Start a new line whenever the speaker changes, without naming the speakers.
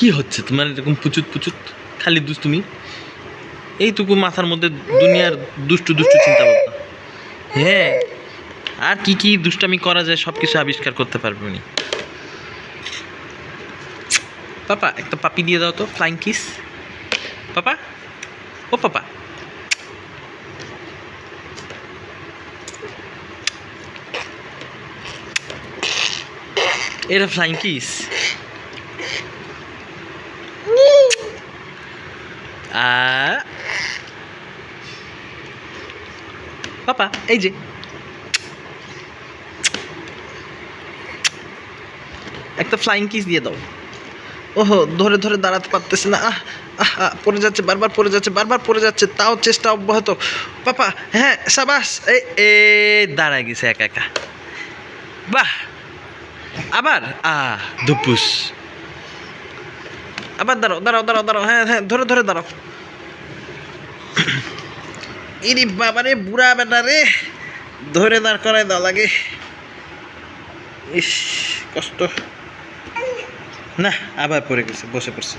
কি হচ্ছে তোমার এরকম পুচুত পুচুত খালি দুষ্টুমি? এইটুকু মাথার মধ্যে দুনিয়ার দুষ্টু দুষ্টু চিন্তা ভাবনা। হ্যাঁ, আর কি কি দুষ্টামি করা যায় সব কিছু আবিষ্কার করতে পারবে উনি। পাপা একটা পাপি দিয়ে দাও তো, ফ্লাইং কিস। পাপা, ও পাপা, এটা ফ্লাইং কিস। পাপা এই যে একটা ফ্লাইং কিস দিয়ে দাও। ওহো, ধরে ধরে দাঁড়াতে পারতেছে না, পড়ে যাচ্ছে, বারবার পড়ে যাচ্ছে, বারবার পড়ে যাচ্ছে, তাও চেষ্টা অব্যাহত। পাপা হ্যাঁ, সাবাস, এ দাঁড়ায় গেছে একা একা। বাহ, আবার দুপুস, আবার দাঁড়াও দাঁড়াও দাঁড়াও দাঁড়াও, হ্যাঁ হ্যাঁ, ধরে ধরে দাঁড়াও। ইরি বাবারে, বুড়া বেটা রে, ধরে দাঁড় করায় দাও লাগে। ইস, কষ্ট না, আবার পড়ে গেছে, বসে পড়ছে।